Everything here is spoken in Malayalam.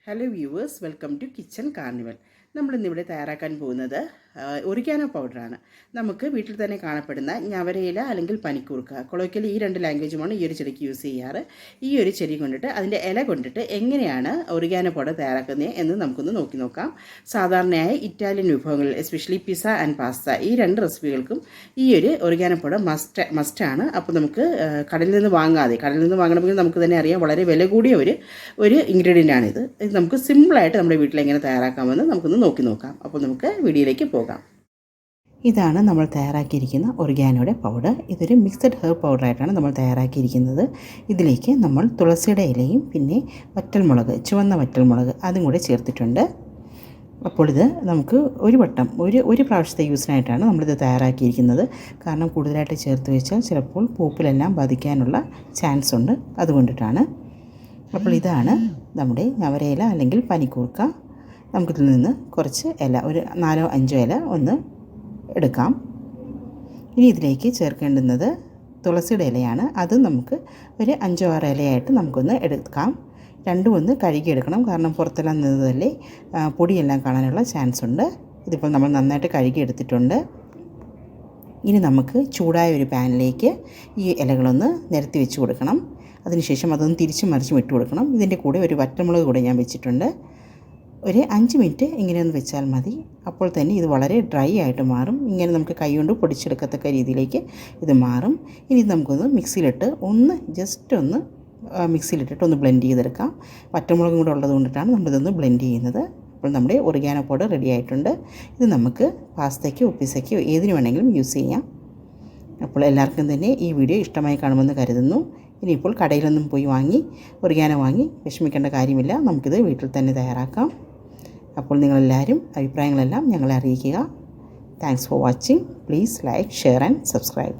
Hello viewers, welcome to Kitchen Carnival. നമ്മളിന്നിവിടെ തയ്യാറാക്കാൻ പോകുന്നത് ഒറിഗാനോ പൗഡറാണ്. നമുക്ക് വീട്ടിൽ തന്നെ കാണപ്പെടുന്ന ഞവരയില അല്ലെങ്കിൽ പനിക്കൂർക്ക, കൊളോക്കിയൽ ഈ രണ്ട് ലാംഗ്വേജുമാണ് ഈ ഒരു ചെടിക്ക് യൂസ് ചെയ്യാറ്. ഈ ഒരു ചെടി കൊണ്ടിട്ട് അതിൻ്റെ ഇല കൊണ്ടിട്ട് എങ്ങനെയാണ് ഒറിഗാനോ പൗഡർ തയ്യാറാക്കുന്നത് എന്ന് നമുക്കൊന്ന് നോക്കാം. സാധാരണയായി ഇറ്റാലിയൻ വിഭവങ്ങളിൽ എസ്പെഷ്യലി പിസ്സ ആൻഡ് പാസ്ത ഈ രണ്ട് റെസിപ്പികൾക്കും ഈ ഒരു ഒറിഗാനോ പൗഡർ മസ്റ്റാണ്. അപ്പോൾ നമുക്ക് കടലിൽ നിന്ന് വാങ്ങണമെങ്കിൽ നമുക്ക് തന്നെ അറിയാം, വളരെ വില കൂടിയ ഒരു ഇൻഗ്രീഡിയൻ്റ് ആണിത്. ഇത് നമുക്ക് സിമ്പിളായിട്ട് നമ്മുടെ വീട്ടിൽ എങ്ങനെ തയ്യാറാക്കാമെന്ന് നമുക്കൊന്ന് നോക്കാം. അപ്പോൾ നമുക്ക് വീഡിയോയിലേക്ക് പോകാം. ഇതാണ് നമ്മൾ തയ്യാറാക്കിയിരിക്കുന്ന ഒറിഗാനോയുടെ പൗഡർ. ഇതൊരു മിക്സഡ് ഹെർബ് പൗഡറായിട്ടാണ് നമ്മൾ തയ്യാറാക്കിയിരിക്കുന്നത്. ഇതിലേക്ക് നമ്മൾ തുളസിയുടെ ഇലയും പിന്നെ വറ്റൽമുളക്, ചുവന്ന വറ്റൽമുളക് അതും കൂടെ ചേർത്തിട്ടുണ്ട്. അപ്പോൾ ഇത് നമുക്ക് ഒരു പ്രാവശ്യത്തെ യൂസിനായിട്ടാണ് നമ്മളിത് തയ്യാറാക്കിയിരിക്കുന്നത്. കാരണം കൂടുതലായിട്ട് ചേർത്ത് വെച്ചാൽ ചിലപ്പോൾ പൂപ്പിലെല്ലാം ബാധിക്കാനുള്ള ചാൻസ് ഉണ്ട്, അതുകൊണ്ടിട്ടാണ്. അപ്പോൾ ഇതാണ് നമ്മുടെ ഞവരയില അല്ലെങ്കിൽ പനിക്കൂർക്ക. നമുക്കിതിൽ നിന്ന് കുറച്ച് ഇല, ഒരു 4-5 ഇല ഒന്ന് എടുക്കാം. ഇനി ഇതിലേക്ക് ചേർക്കേണ്ടുന്നത് തുളസിയുടെ ഇലയാണ്. അത് നമുക്ക് ഒരു 5-6 ഇലയായിട്ട് നമുക്കൊന്ന് എടുക്കാം. രണ്ടും ഒന്ന് കഴുകിയെടുക്കണം, കാരണം പുറത്തെല്ലാം നിന്നതല്ലേ പൊടിയെല്ലാം കാണാനുള്ള ചാൻസ് ഉണ്ട്. ഇതിപ്പോൾ നമ്മൾ നന്നായിട്ട് കഴുകിയെടുത്തിട്ടുണ്ട്. ഇനി നമുക്ക് ചൂടായ ഒരു പാനിലേക്ക് ഈ ഇലകളൊന്ന് നിരത്തി വെച്ച് കൊടുക്കണം. അതിനുശേഷം അതൊന്ന് തിരിച്ചും മറിച്ചും ഇട്ട് കൊടുക്കണം. ഇതിൻ്റെ കൂടെ ഒരു വറ്റൽമുളക് കൂടെ ഞാൻ വെച്ചിട്ടുണ്ട്. ഒരു 5 മിനിറ്റ് ഇങ്ങനെയൊന്ന് വെച്ചാൽ മതി. അപ്പോൾ തന്നെ ഇത് വളരെ ഡ്രൈ ആയിട്ട് മാറും. ഇങ്ങനെ നമുക്ക് കൈകൊണ്ട് പൊടിച്ചെടുക്കത്തക്ക രീതിയിലേക്ക് ഇത് മാറും. ഇനി നമുക്കൊന്ന് മിക്സിയിലിട്ട് മിക്സിയിലിട്ടിട്ട് ഒന്ന് ബ്ലെൻഡ് ചെയ്തെടുക്കാം. വറ്റൽമുളകും കൂടെ ഉള്ളത് കൊണ്ടിട്ടാണ് നമ്മളിതൊന്ന് ബ്ലെൻഡ് ചെയ്യുന്നത്. അപ്പോൾ നമ്മുടെ ഒറിഗാനോ പൗഡർ റെഡി ആയിട്ടുണ്ട്. ഇത് നമുക്ക് പാസ്തയ്ക്കോ പിസ്സയ്ക്കോ ഏതിനു വേണമെങ്കിലും യൂസ് ചെയ്യാം. അപ്പോൾ എല്ലാവർക്കും തന്നെ ഈ വീഡിയോ ഇഷ്ടമായി കാണുമെന്ന് കരുതുന്നു. ഇനിയിപ്പോൾ കടയിലൊന്നും പോയി ഒറിഗാനോ വാങ്ങി വിഷമിക്കേണ്ട കാര്യമില്ല. നമുക്കിത് വീട്ടിൽ തന്നെ തയ്യാറാക്കാം. അപ്പോൾ നിങ്ങളെല്ലാവരും അഭിപ്രായങ്ങളെല്ലാം ഞങ്ങളെ അറിയിക്കുക. Thanks for watching. Please like, share and subscribe.